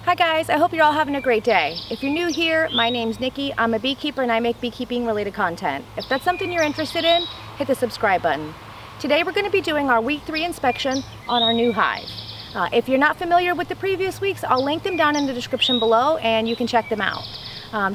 Hi guys, I hope you're all having a great day. If you're new here, my name's Nikki. I'm a beekeeper and I make beekeeping related content. If that's something you're interested in, hit the subscribe button. Today we're going to be doing our week 3 inspection on our new hive. If you're not familiar with the previous weeks, I'll link them down in the description below and you can check them out.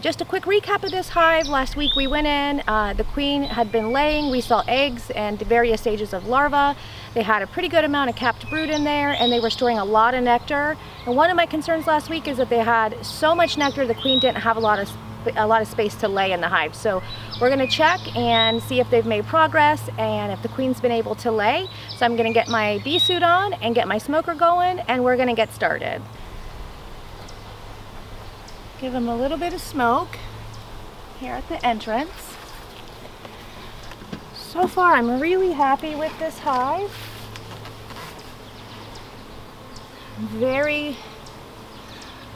Just a quick recap of this hive. Last week we went in, the queen had been laying, we saw eggs and various stages of larvae. They had a pretty good amount of capped brood in there and they were storing a lot of nectar. And one of my concerns last week is that they had so much nectar the queen didn't have a lot of space to lay in the hive. So we're going to check and see if they've made progress and if the queen's been able to lay. So I'm going to get my bee suit on and get my smoker going and we're going to get started. Give them a little bit of smoke here at the entrance. So far I'm really happy with this hive. Very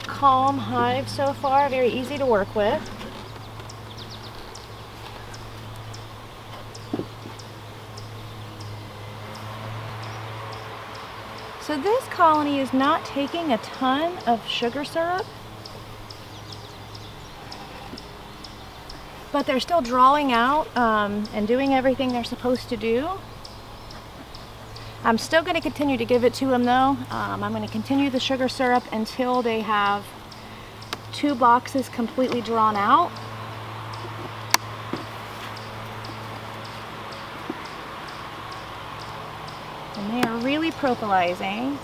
calm hive so far, very easy to work with. So this colony is not taking a ton of sugar syrup, but they're still drawing out and doing everything they're supposed to do. I'm still going to continue to give it to them though. I'm going to continue the sugar syrup until they have 2 boxes completely drawn out. And they are really propolizing.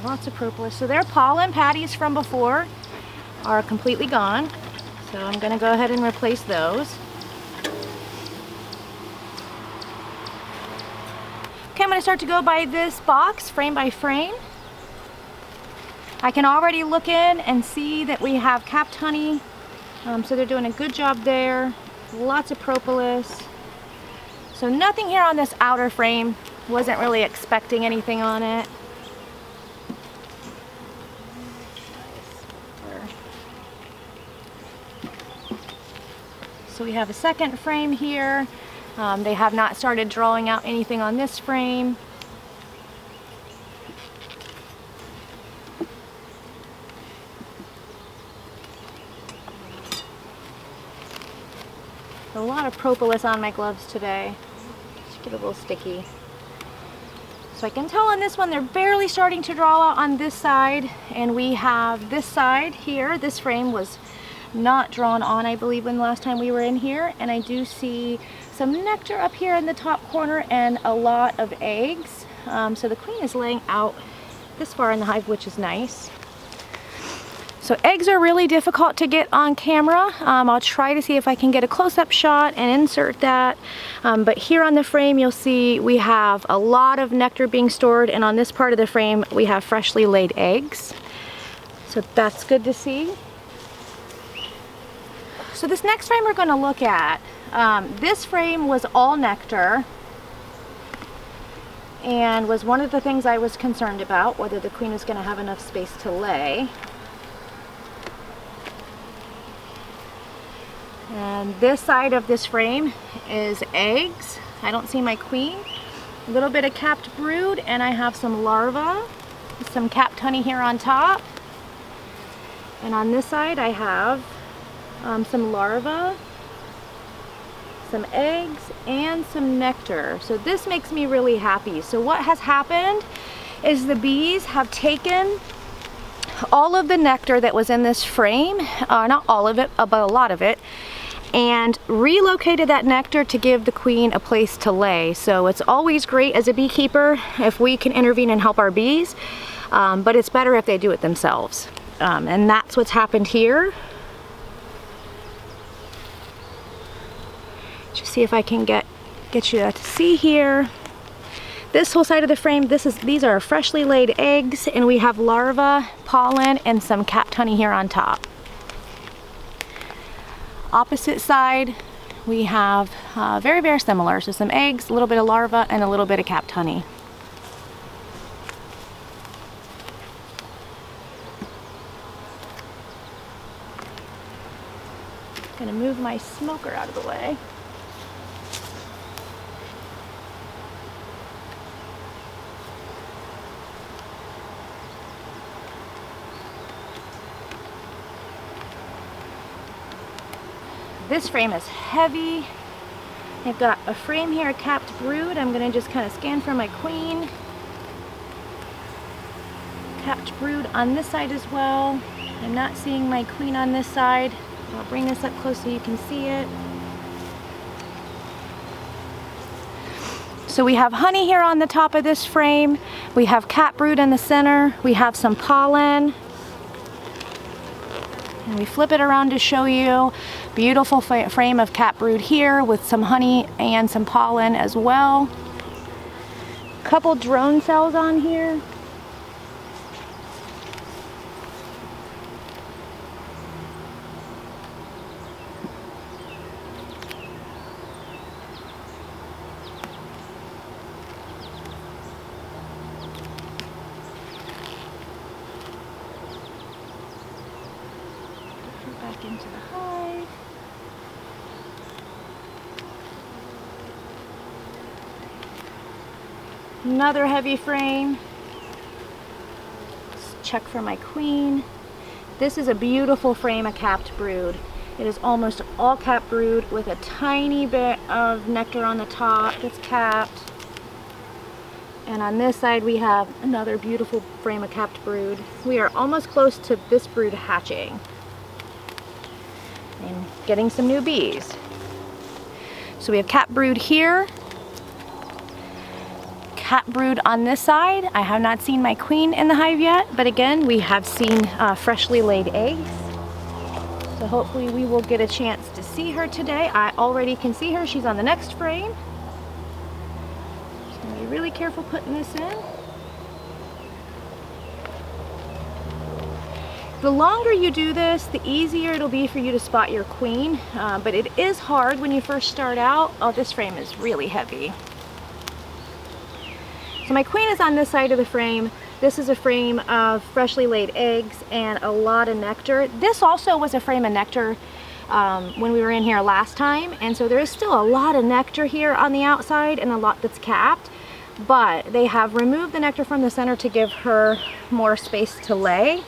Lots of propolis. So their pollen patties from before are completely gone. So I'm going to go ahead and replace those. Okay, I'm going to start to go by this box frame by frame. I can already look in and see that we have capped honey. So they're doing a good job there. Lots of propolis. So nothing here on this outer frame. Wasn't really expecting anything on it. So we have a second frame here. They have not started drawing out anything on this frame. A lot of propolis on my gloves today. Just get a little sticky. So I can tell on this one they're barely starting to draw out on this side, and we have this side here. This frame was not drawn on, I believe, when the last time we were in here, and I do see some nectar up here in the top corner and a lot of eggs. So the queen is laying out this far in the hive, which is nice. So eggs are really difficult to get on camera. I'll try to see if I can get a close-up shot and insert that. But here on the frame you'll see we have a lot of nectar being stored, and on this part of the frame we have freshly laid eggs. So that's good to see. So this next frame we're going to look at, this frame was all nectar and was one of the things I was concerned about, whether the queen was going to have enough space to lay. And this side of this frame is eggs. I don't see my queen. A little bit of capped brood, and I have some larvae, some capped honey here on top. And on this side I have some larvae, some eggs, and some nectar. So this makes me really happy. So what has happened is the bees have taken all of the nectar that was in this frame, not all of it, but a lot of it, and relocated that nectar to give the queen a place to lay. So it's always great as a beekeeper if we can intervene and help our bees, but it's better if they do it themselves. And that's what's happened here. Just see if I can get you to see here. This whole side of the frame, these are freshly laid eggs, and we have larvae, pollen, and some capped honey here on top. Opposite side, we have very, very similar. So some eggs, a little bit of larvae, and a little bit of capped honey. Gonna move my smoker out of the way. This frame is heavy. I've got a frame here, a capped brood. I'm gonna just kind of scan for my queen. Capped brood on this side as well. I'm not seeing my queen on this side. I'll bring this up close so you can see it. So we have honey here on the top of this frame. We have capped brood in the center. We have some pollen. And we flip it around to show you. Beautiful frame of capped brood here with some honey and some pollen as well. Couple drone cells on here. Back into the hive. Another heavy frame. Let's check for my queen. This is a beautiful frame of capped brood. It is almost all capped brood with a tiny bit of nectar on the top that's capped. And on this side we have another beautiful frame of capped brood. We are almost close to this brood hatching and getting some new bees. So we have capped brood here, capped brood on this side. I have not seen my queen in the hive yet, but again, we have seen freshly laid eggs. So hopefully we will get a chance to see her today. I already can see her. She's on the next frame. Just gonna be really careful putting this in. The longer you do this, the easier it'll be for you to spot your queen, but it is hard when you first start out. Oh, this frame is really heavy. So my queen is on this side of the frame. This is a frame of freshly laid eggs and a lot of nectar. This also was a frame of nectar when we were in here last time, and so there is still a lot of nectar here on the outside and a lot that's capped, but they have removed the nectar from the center to give her more space to lay.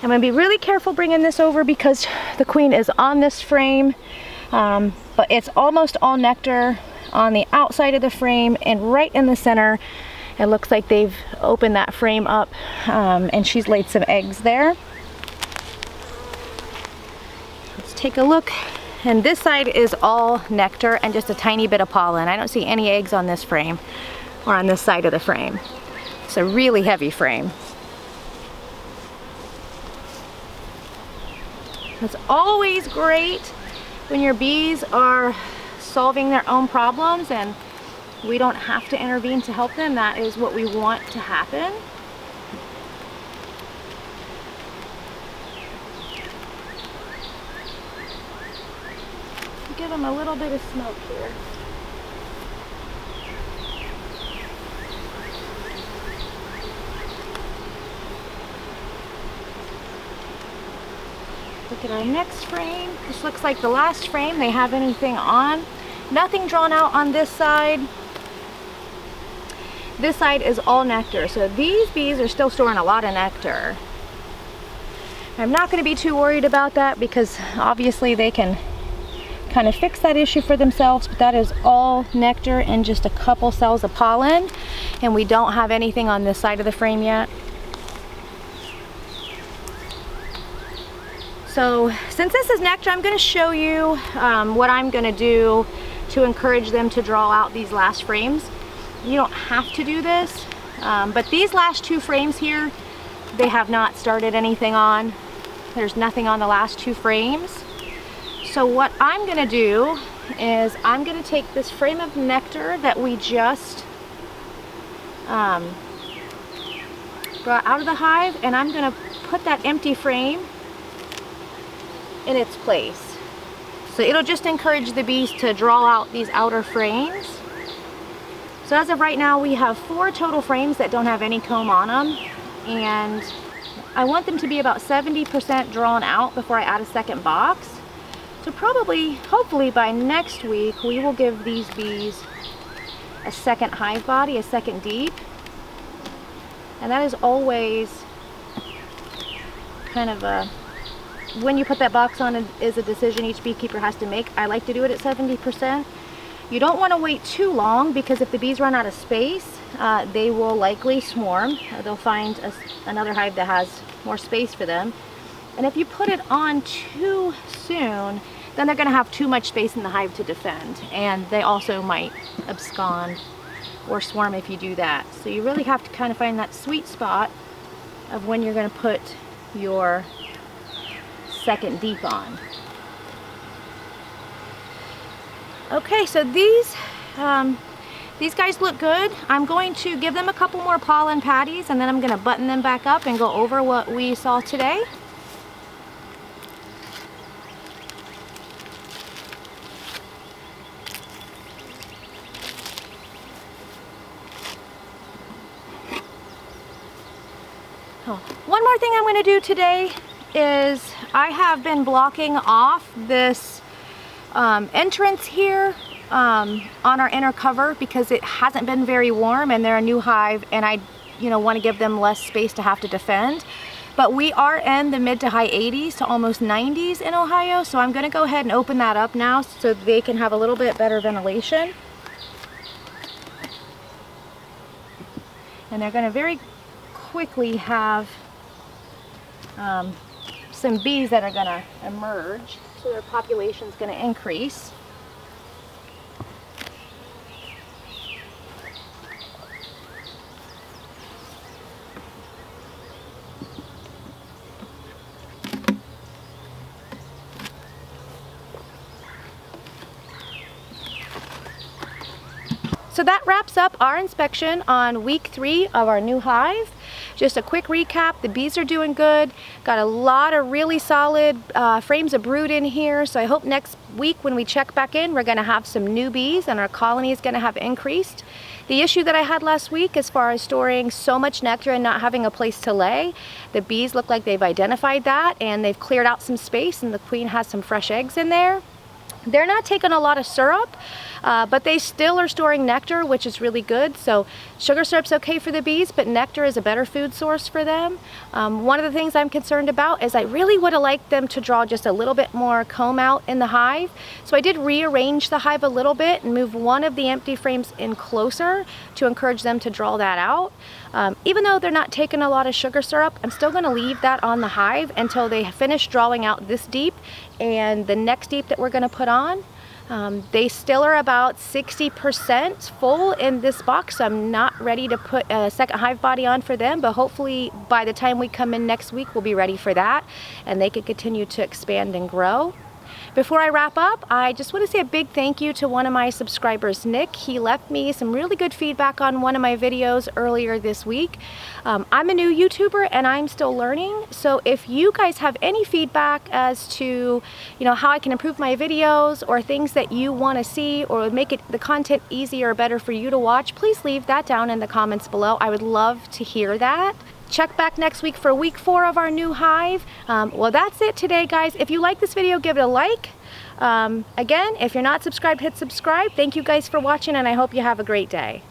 I'm going to be really careful bringing this over because the queen is on this frame, but it's almost all nectar on the outside of the frame, and right in the center it looks like they've opened that frame up and she's laid some eggs there. Let's take a look, and this side is all nectar and just a tiny bit of pollen. I don't see any eggs on this frame or on this side of the frame. It's a really heavy frame. It's always great when your bees are solving their own problems and we don't have to intervene to help them. That is what we want to happen. Give them a little bit of smoke here. Look at our next frame. This looks like the last frame they have anything on. Nothing drawn out on this side. This side is all nectar. So these bees are still storing a lot of nectar. I'm not going to be too worried about that because obviously they can kind of fix that issue for themselves, but that is all nectar and just a couple cells of pollen, and we don't have anything on this side of the frame yet. So since this is nectar, I'm going to show you what I'm going to do to encourage them to draw out these last frames. You don't have to do this, but these last two frames here, they have not started anything on. There's nothing on the last two frames. So what I'm going to do is I'm going to take this frame of nectar that we just brought out of the hive, and I'm going to put that empty frame in its place. So it'll just encourage the bees to draw out these outer frames. So as of right now, we have 4 total frames that don't have any comb on them, and I want them to be about 70% drawn out before I add a second box. So probably, hopefully by next week, we will give these bees a second hive body, a second deep. And that is always kind of a, when you put that box on, is a decision each beekeeper has to make. I like to do it at 70%. You don't want to wait too long, because if the bees run out of space, they will likely swarm. They'll find another hive that has more space for them. And if you put it on too soon, then they're going to have too much space in the hive to defend. And they also might abscond or swarm if you do that. So you really have to kind of find that sweet spot of when you're going to put your second deep on. Okay, so these guys look good. I'm going to give them a couple more pollen patties, and then I'm going to button them back up and go over what we saw today. One more thing I'm going to do today is I have been blocking off this entrance here on our inner cover, because it hasn't been very warm and they're a new hive, and I want to give them less space to have to defend. But we are in the mid to high 80s to almost 90s in Ohio, so I'm going to go ahead and open that up now so they can have a little bit better ventilation. And they're going to very quickly have some bees that are going to emerge, so their population is going to increase. So that wraps up our inspection on week 3 of our new hive. Just a quick recap, the bees are doing good. Got a lot of really solid frames of brood in here, so I hope next week when we check back in, we're gonna have some new bees and our colony is gonna have increased. The issue that I had last week as far as storing so much nectar and not having a place to lay, the bees look like they've identified that and they've cleared out some space, and the queen has some fresh eggs in there. They're not taking a lot of syrup, but they still are storing nectar, which is really good. So sugar syrup's okay for the bees, but nectar is a better food source for them. One of the things I'm concerned about is I really would have liked them to draw just a little bit more comb out in the hive. So I did rearrange the hive a little bit and move one of the empty frames in closer to encourage them to draw that out. Even though they're not taking a lot of sugar syrup, I'm still going to leave that on the hive until they finish drawing out this deep and the next deep that we're going to put on. They still are about 60% full in this box, so I'm not ready to put a second hive body on for them, but hopefully by the time we come in next week, we'll be ready for that and they can continue to expand and grow. Before I wrap up, I just want to say a big thank you to one of my subscribers, Nick. He left me some really good feedback on one of my videos earlier this week. I'm a new YouTuber and I'm still learning, so if you guys have any feedback as to how I can improve my videos or things that you want to see or make the content easier or better for you to watch, please leave that down in the comments below. I would love to hear that. Check back next week for week 4 of our new hive. Well, that's it today, guys. If you like this video, give it a like. Again, if you're not subscribed, hit subscribe. Thank you guys for watching, and I hope you have a great day.